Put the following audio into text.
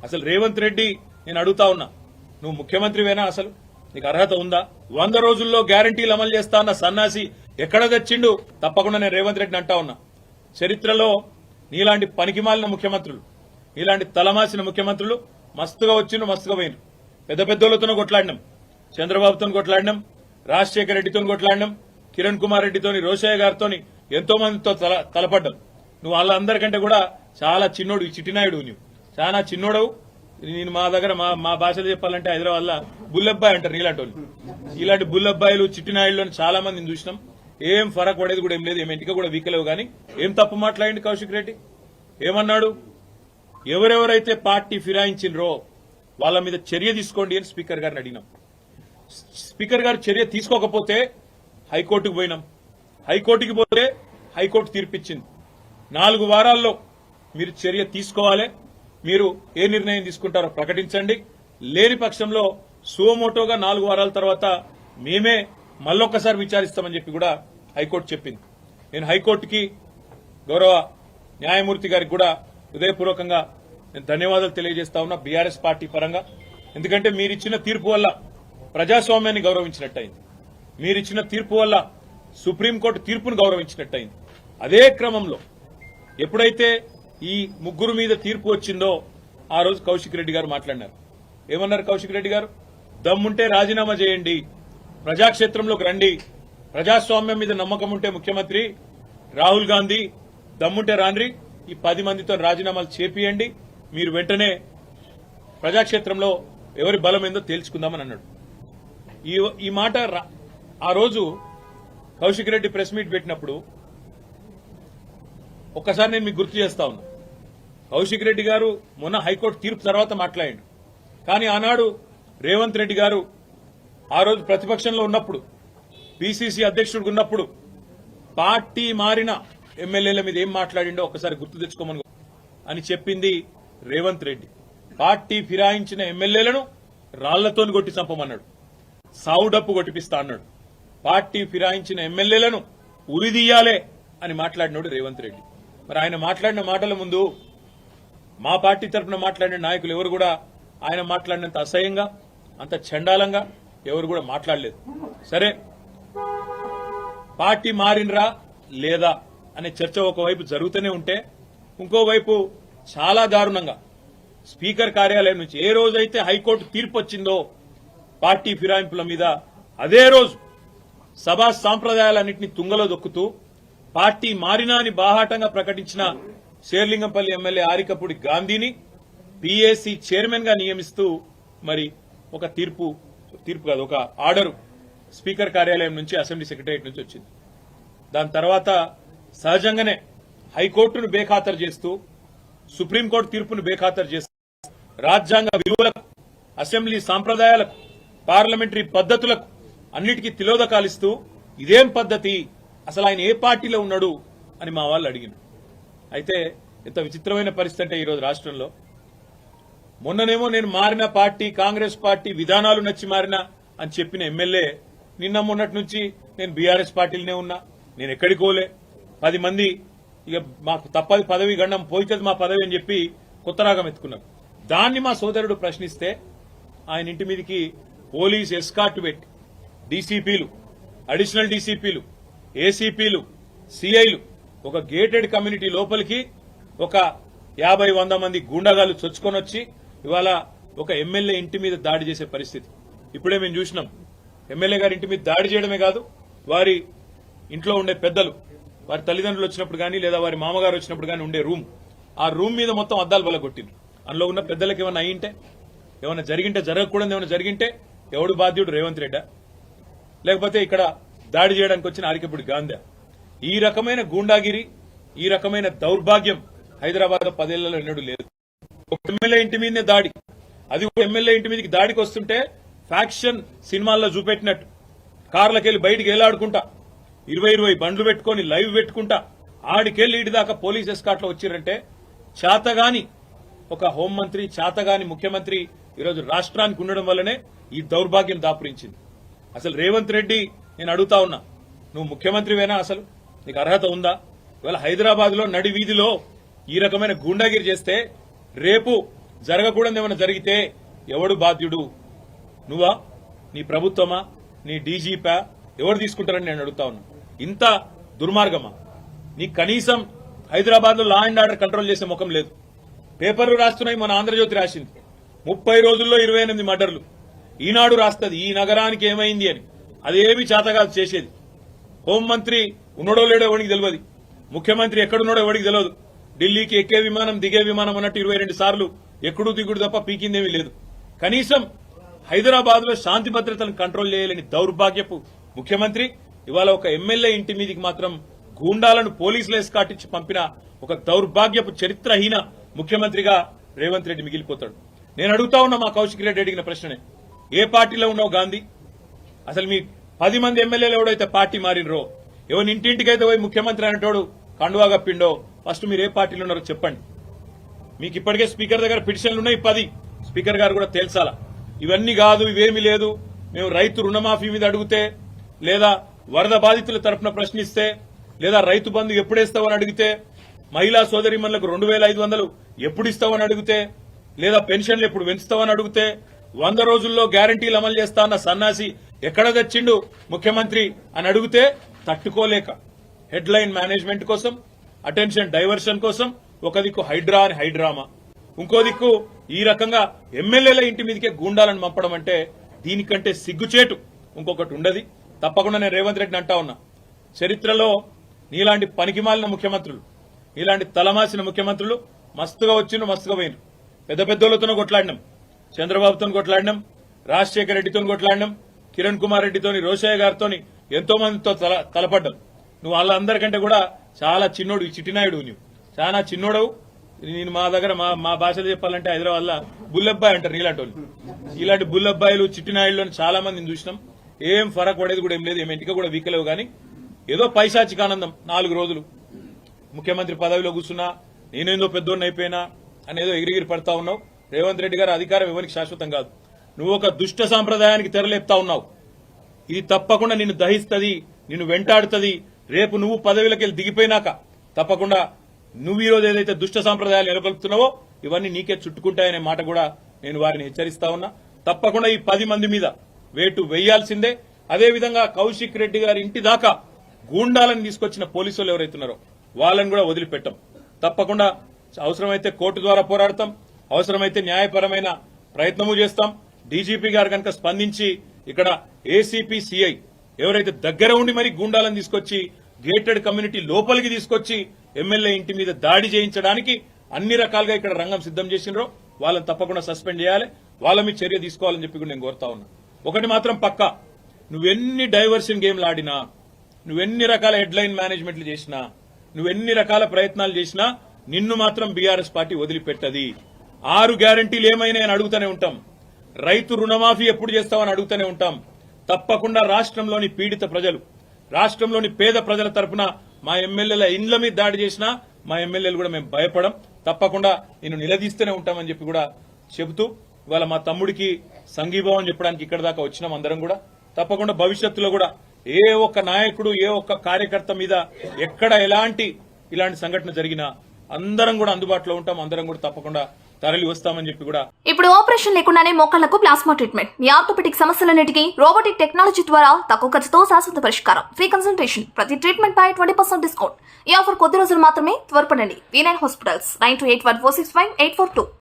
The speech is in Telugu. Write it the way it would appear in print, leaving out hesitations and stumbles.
అసలు రేవంత్ రెడ్డి నేను అడుగుతా ఉన్నా, నువ్వు ముఖ్యమంత్రివేనా? అసలు నీకు అర్హత ఉందా? 100 రోజుల్లో గ్యారంటీలు అమలు చేస్తా అన్న సన్నాసి ఎక్కడ తెచ్చిండు? తప్పకుండా నేను రేవంత్ రెడ్డిని అంటా ఉన్నా, చరిత్రలో నీలాంటి పనికిమాలిన ముఖ్యమంత్రులు, నీలాంటి తలమాసిన ముఖ్యమంత్రులు మస్తుగా వచ్చిండు, మస్తుగా పోయినారు. పెద్ద పెద్దోళ్లతోనూ కొట్లాడినాం, చంద్రబాబుతో కొట్లాడినాం, రాజశేఖర రెడ్డితో కొట్లాడినాం, కిరణ్ కుమార్ రెడ్డితోని, రోషయ్య గారితో ఎంతో మందితో తలపడ్డాం. నువ్వు వాళ్ళందరికంటే కూడా చాలా చిన్నోడు, చిట్టినాయుడు. నువ్వు చాలా చిన్నోడవు. నేను మా దగ్గర మా భాషలో చెప్పాలంటే హైదరాబాద్ లో బుల్లబ్బాయి అంటారు నీలాంటి వాళ్ళు. ఇలాంటి బుల్లబ్బాయిలు, చిట్టినాయుళ్ళు చాలా మందిని చూసినాం. ఏం ఫరక్ పడేది కూడా ఏం లేదు, ఏం ఇంటికి కూడా వీకలేవు. కానీ ఏం తప్పు మాట్లాడింది కౌశిక్ రెడ్డి? ఏమన్నాడు? ఎవరెవరైతే పార్టీ ఫిరాయించిండ్రో వాళ్ళ మీద చర్య తీసుకోండి అని స్పీకర్ గారిని అడిగినాం. స్పీకర్ గారు చర్య తీసుకోకపోతే హైకోర్టుకు పోయినాం. హైకోర్టుకి పోతే హైకోర్టు తీర్పిచ్చింది. 4 వారాల్లో మీరు చర్య తీసుకోవాలి, మీరు ఏ నిర్ణయం తీసుకుంటారో ప్రకటించండి, లేని పక్షంలో సుమోటోగా 4 వారాల తర్వాత మేమే మళ్ళొక్కసారి విచారిస్తామని చెప్పి కూడా హైకోర్టు చెప్పింది. నేను హైకోర్టుకి, గౌరవ న్యాయమూర్తి గారికి కూడా హృదయపూర్వకంగా నేను ధన్యవాదాలు తెలియజేస్తా ఉన్నా బీఆర్ఎస్ పార్టీ పరంగా. ఎందుకంటే మీరిచ్చిన తీర్పు వల్ల ప్రజాస్వామ్యాన్ని గౌరవించినట్టయింది, మీరిచ్చిన తీర్పు వల్ల సుప్రీంకోర్టు తీర్పును గౌరవించినట్టయింది. అదే క్రమంలో ఎప్పుడైతే ఈ ముగ్గురు మీద తీర్పు వచ్చిందో ఆ రోజు కౌశిక్ రెడ్డి గారు మాట్లాడినారు. ఏమన్నారు కౌశిక్ రెడ్డి గారు? దమ్ముంటే రాజీనామా చేయండి, ప్రజాక్షేత్రంలోకి రండి, ప్రజాస్వామ్యం మీద నమ్మకం ఉంటే ముఖ్యమంత్రి రాహుల్ గాంధీ దమ్ముంటే రాండ్రి, ఈ 10 మందితో రాజీనామాలు చేపియండి, మీరు వెంటనే ప్రజాక్షేత్రంలో ఎవరి బలం ఏందో తేల్చుకుందామని అన్నాడు. ఈ మాట ఆ రోజు కౌశిక్ రెడ్డి ప్రెస్ మీట్ పెట్టినప్పుడు ఒక్కసారి నేను మీకు గుర్తు చేస్తా ఉన్నా. కౌశిక్ రెడ్డి గారు మొన్న హైకోర్టు తీర్పు తర్వాత మాట్లాడాడు. కానీ ఆనాడు రేవంత్ రెడ్డి గారు ఆ రోజు ప్రతిపక్షంలో ఉన్నప్పుడు, పీసీసీ అధ్యక్షుడిగా ఉన్నప్పుడు పార్టీ మారిన ఎమ్మెల్యేల మీద ఏం మాట్లాడిండో ఒకసారి గుర్తు తెచ్చుకోమని అని చెప్పింది రేవంత్ రెడ్డి. పార్టీ ఫిరాయించిన ఎమ్మెల్యేలను రాళ్లతోని కొట్టి చంపమన్నాడు, సావు డప్పు కొట్టిపిస్తా అన్నాడు. పార్టీ ఫిరాయించిన ఎమ్మెల్యేలను ఉరిదీయాలే అని మాట్లాడినాడు రేవంత్ రెడ్డి. మరి ఆయన మాట్లాడిన మాటల ముందు మా పార్టీ తరఫున మాట్లాడిన నాయకులు ఎవరు కూడా ఆయన మాట్లాడినంత అసహ్యంగా, అంత చండాలంగా ఎవరు కూడా మాట్లాడలేదు. సరే, పార్టీ మారినరా లేదా అనే చర్చ ఒకవైపు జరుగుతూనే ఉంటే, ఇంకోవైపు చాలా దారుణంగా స్పీకర్ కార్యాలయం నుంచి ఏ రోజైతే హైకోర్టు తీర్పు వచ్చిందో పార్టీ ఫిరాయింపుల మీద, అదే రోజు సభా సాంప్రదాయాలన్నింటినీ తుంగలో దొక్కుతూ పార్టీ మారినా అని బాహాటంగా ప్రకటించిన శేర్లింగంపల్లి ఎమ్మెల్యే ఆరికపూడి గాంధీని పీఏసీ చైర్మన్ గా నియమిస్తూ మరి ఒక తీర్పు కాదు, ఒక ఆర్డరు స్పీకర్ కార్యాలయం నుంచి, అసెంబ్లీ సెక్రటరియట్ నుంచి వచ్చింది. దాని తర్వాత సహజంగానే హైకోర్టును బేఖాతరు చేస్తూ, సుప్రీంకోర్టు తీర్పును బేఖాతరు చేస్తూ, రాజ్యాంగ విలువలకు, అసెంబ్లీ సాంప్రదాయాలకు, పార్లమెంటరీ పద్దతులకు అన్నిటికీ తిలోదకాలిస్తూ ఇదేం పద్ధతి, అసలు ఆయన ఏ పార్టీలో ఉన్నాడు అని మా వాళ్ళు అడిగిన. అయితే ఎంత విచిత్రమైన పరిస్థితి అంటే ఈరోజు రాష్ట్రంలో, మొన్ననేమో నేను మారిన పార్టీ కాంగ్రెస్ పార్టీ విధానాలు నచ్చి మారినా అని చెప్పిన ఎమ్మెల్యే నిన్న మొన్నటి నుంచి నేను బీఆర్ఎస్ పార్టీలోనే ఉన్నా, నేను ఎక్కడికి పోలే, 10 మంది ఇక మాకు తప్పది పదవి, గండం పోయితుంది మా పదవి అని చెప్పి కొత్త రాగం ఎత్తుకున్నారు. దాన్ని మా సోదరుడు ప్రశ్నిస్తే ఆయన ఇంటి మీదకి పోలీస్ ఎస్కార్ట్ పెట్టి డీసీపీలు, అడిషనల్ డీసీపీలు, ఏసీపీలు, సీఐలు ఒక గేటెడ్ కమ్యూనిటీ లోపలికి ఒక 50-100 మంది గూండాగాలు చొచ్చుకొని వచ్చి ఇవాళ ఒక ఎమ్మెల్యే ఇంటి మీద దాడి చేసే పరిస్థితి ఇప్పుడే మేము చూసినాం. ఎమ్మెల్యే గారి ఇంటి మీద దాడి చేయడమే కాదు, వారి ఇంట్లో ఉండే పెద్దలు, వారి తల్లిదండ్రులు వచ్చినప్పుడు కానీ లేదా వారి మామగారు వచ్చినప్పుడు కానీ ఉండే రూమ్, ఆ రూమ్ మీద మొత్తం అద్దాలు బలగొట్టిండ్రు. అందులో ఉన్న పెద్దలకు ఏమైనా అయ్యింటే, ఏమైనా జరిగింటే, జరగకూడదు ఏమైనా జరిగింటే ఎవడు బాధ్యుడు? రేవంత్ రెడ్డా? లేకపోతే ఇక్కడ దాడి చేయడానికి వచ్చిన ఆరికపూడి గాంధీ? ఈ రకమైన గూండాగిరి, ఈ రకమైన దౌర్భాగ్యం హైదరాబాద్ 10 ఏళ్లలో ఎన్నడూ లేదు. ఒక ఎమ్మెల్యే ఇంటి మీదనే దాడి, అది ఒక ఎమ్మెల్యే ఇంటి మీదకి దాడికి వస్తుంటే ఫ్యాక్షన్ సినిమాల్లో చూపెట్టినట్టు కార్లకెళ్లి బయటికి ఏలాడుకుంటా 20 బండ్లు పెట్టుకుని లైవ్ పెట్టుకుంటా ఆడికెళ్లి ఇటు దాకా పోలీస్ ఎస్కాట్ లో వచ్చిరంటే చేతగాని ఒక హోంమంత్రి, చేతగాని ముఖ్యమంత్రి ఈరోజు రాష్ట్రానికి ఉండడం వల్లనే ఈ దౌర్భాగ్యం దాపురించింది. అసలు రేవంత్ రెడ్డి నేను అడుగుతా ఉన్నా, నువ్వు ముఖ్యమంత్రివేనా? అసలు నీకు అర్హత ఉందా? ఇవాళ హైదరాబాద్ లో నడి వీధిలో ఈ రకమైన గూండాగిరి చేస్తే రేపు జరగకూడదు ఏమైనా జరిగితే ఎవడు బాధ్యుడు? నువ్వా, నీ ప్రభుత్వమా, నీ డీజీపా? ఎవరు తీసుకుంటారని నేను అడుగుతా ఉన్నా. ఇంత దుర్మార్గమా? నీ కనీసం హైదరాబాద్ లో లా అండ్ ఆర్డర్ కంట్రోల్ చేసే ముఖం లేదు. పేపర్లు రాస్తున్నాయి, మన ఆంధ్రజ్యోతి రాసింది 30 రోజుల్లో 28 మర్డర్లు. ఈనాడు రాస్తుంది ఈ నగరానికి ఏమైంది అని. అదేమి చేతగాదు చేసేది. హోంమంత్రి ఉన్నాడో లేడో ఎవరికి తెలియదు, ముఖ్యమంత్రి ఎక్కడున్నాడో ఎవరికి తెలియదు. ఢిల్లీకి ఎక్కే విమానం దిగే విమానం అన్నట్టు 22 సార్లు ఎక్కడూ దిగుడు తప్ప పీకిందేమీ లేదు. కనీసం హైదరాబాద్ లో శాంతి భద్రతలను కంట్రోల్ చేయలేని దౌర్భాగ్యపు ముఖ్యమంత్రి ఇవాళ ఒక ఎమ్మెల్యే ఇంటి మీదికి మాత్రం గూండాలను పోలీసులు ఎస్కాటించి పంపిన ఒక దౌర్భాగ్యపు చరిత్రహీన ముఖ్యమంత్రిగా రేవంత్ రెడ్డి మిగిలిపోతాడు. నేను అడుగుతా ఉన్నా మా కౌశిక్ రెడ్డి అడిగిన ప్రశ్ననే, ఏ పార్టీలో ఉన్నావు గాంధీ? అసలు మీ 10 మంది ఎమ్మెల్యేలు ఎవడైతే పార్టీ మారినరో, ఎవరి ఇంటింటికైతే పోయి ముఖ్యమంత్రి అనేటోడు కండువా కప్పిండో, ఫస్ట్ మీరు ఏ పార్టీలో ఉన్నారో చెప్పండి. మీకు ఇప్పటికే స్పీకర్ దగ్గర పిటిషన్లు ఉన్నాయి 10. స్పీకర్ గారు కూడా తేల్చాలా. ఇవన్నీ కాదు, ఇవేమీ లేదు, మేము రైతు రుణమాఫీ మీద అడిగితే, లేదా వరద బాధితుల తరఫున ప్రశ్నిస్తే, లేదా రైతు బంధు ఎప్పుడేస్తావని అడిగితే, మహిళా సోదరిమణులకు 2500 ఎప్పుడు ఇస్తావని అడిగితే, లేదా పెన్షన్లు ఎప్పుడు పెంచుతావని అడిగితే, 100 రోజుల్లో గ్యారంటీలు అమలు చేస్తా అన్న సన్నాసి ఎక్కడ తెచ్చిండు ముఖ్యమంత్రి అని అడిగితే తట్టుకోలేక హెడ్లైన్ మేనేజ్మెంట్ కోసం, అటెన్షన్ డైవర్షన్ కోసం ఒక దిక్కు హైడ్రా అని హైడ్రామా, ఇంకో దిక్కు ఈ రకంగా ఎమ్మెల్యేల ఇంటి మీదకే గూండాలను పంపడం అంటే దీనికంటే సిగ్గుచేటు ఇంకొకటి ఉండదు. తప్పకుండా నేను రేవంత్ రెడ్డిని అంటా ఉన్నా, చరిత్రలో నీలాంటి పనికిమాలిన ముఖ్యమంత్రులు, నీలాంటి తలమాసిన ముఖ్యమంత్రులు మస్తుగా వచ్చిండ్రు, మస్తుగా పోయినరు. పెద్ద పెద్దోళ్లతోనూ కొట్లాడినాం, చంద్రబాబుతో కొట్లాడినాం, రాజశేఖర రెడ్డితో కొట్లాడినాం, కిరణ్ కుమార్ రెడ్డితోని, రోషయ్య గారితో ఎంతో మందితో తలపడ్డాం. నువ్వు వాళ్ళందరికంటే కూడా చాలా చిన్నోడు, చిట్టినాయుడు, నువ్వు చాలా చిన్నోడవు. నేను మా దగ్గర మా భాషలో చెప్పాలంటే హైదరాబాద్ లో బుల్లబ్బాయి అంటారు నీలాంటి వాళ్ళు. ఇలాంటి బుల్లబ్బాయిలు చిట్టినాయుళ్ళు చాలా మందిని చూసినాం. ఏం ఫరక్ పడేది కూడా ఏం లేదు, ఏం ఇంటికి కూడా వీకలేవు. కానీ ఏదో పైశాచిక ఆనందం, 4 రోజులు ముఖ్యమంత్రి పదవిలో కూర్చున్నా, నేనేందో పెద్దోడిని అయిపోయినా అనేదో ఎగిరిగిరి పడతా ఉన్నావు. రేవంత్ రెడ్డి గారు అధికారం ఎవరికి శాశ్వతం కాదు. నువ్వు ఒక దుష్ట సాంప్రదాయానికి తెరలేపుతా ఉన్నావు. ఇది తప్పకుండా నిన్ను దహిస్తుంది, నిన్ను వెంటాడుతుంది. రేపు నువ్వు పదవిలోకి దిగిపోయినాక తప్పకుండా నువ్వు ఈరోజు ఏదైతే దుష్ట సాంప్రదాయాలు నెలకొల్పుతున్నావో ఇవన్నీ నీకే చుట్టుకుంటాయనే మాట కూడా నేను వారిని హెచ్చరిస్తా ఉన్నా. తప్పకుండా ఈ 10 మంది మీద వేటు వేయాల్సిందే. అదేవిధంగా కౌశిక్ రెడ్డి గారి ఇంటి దాకా గూండాలను తీసుకొచ్చిన పోలీసులు ఎవరైతున్నారో వాళ్ళని కూడా వదిలిపెట్టాం. తప్పకుండా అవసరమైతే కోర్టు ద్వారా పోరాడతాం, అవసరమైతే న్యాయపరమైన ప్రయత్నము చేస్తాం. డీజీపీ గారు కనుక స్పందించి ఇక్కడ ఏసీపీ సిఐ ఎవరైతే దగ్గర ఉండి మరి గూండాలను తీసుకొచ్చి గేటెడ్ కమ్యూనిటీ లోపలికి తీసుకొచ్చి ఎమ్మెల్యే ఇంటి మీద దాడి చేయించడానికి అన్ని రకాలుగా ఇక్కడ రంగం సిద్దం చేసినారో వాళ్ళని తప్పకుండా సస్పెండ్ చేయాలి, వాళ్ళ మీద చర్య తీసుకోవాలని చెప్పి కూడా నేను కోరుతా ఉన్నా. ఒకటి మాత్రం పక్కా, నువ్వెన్ని డైవర్షన్ గేమ్లు ఆడినా, నువ్వెన్ని రకాల హెడ్లైన్ మేనేజ్మెంట్లు చేసినా, నువ్వెన్ని రకాల ప్రయత్నాలు చేసినా నిన్ను మాత్రం బీఆర్ఎస్ పార్టీ వదిలిపెట్టది. 6 గ్యారంటీలు ఏమైనా అని అడుగుతూనే ఉంటాం. రైతు రుణమాఫీ ఎప్పుడు చేస్తామని అడుగుతూనే ఉంటాం. తప్పకుండా రాష్ట్రంలోని పీడిత ప్రజలు, రాష్ట్రంలోని పేద ప్రజల తరఫున మా ఎమ్మెల్యేల ఇండ్ల మీద దాడి చేసినా మా ఎమ్మెల్యేలు కూడా మేము భయపడం. తప్పకుండా నేను నిలదీస్తూనే ఉంటామని చెప్పి కూడా చెబుతూ ఇవాళ మా తమ్ముడికి సంఘీభావం చెప్పడానికి ఇక్కడ దాకా వచ్చినాం అందరం కూడా. తప్పకుండా భవిష్యత్తులో కూడా ఏ ఒక్క నాయకుడు, ఏ ఒక్క కార్యకర్త మీద ఎక్కడ ఇలాంటి సంఘటన జరిగినా అందరం కూడా అందుబాటులో ఉంటాం, అందరం కూడా తప్పకుండా తరలి వస్తామని చెప్పి కూడా. ఇప్పుడు ఆపరేషన్ లేకుండానే మోకాళ్లకు ప్లాస్మా ట్రీట్మెంట్, మీ ఆర్థోపెడిక్ సమస్యలన్నిటికీ రోబోటిక్ టెక్నాలజీ ద్వారా తక్కువ ఖర్చుతో శాశ్వత పరిష్కారం, ఫ్రీ కన్సల్టేషన్, ప్రతి ట్రీట్మెంట్ పై 20% డిస్కౌంట్. ఈ ఆఫర్ కొద్ది రోజులు మాత్రమే, త్వరపడండి. V9 hospitals 9281465842.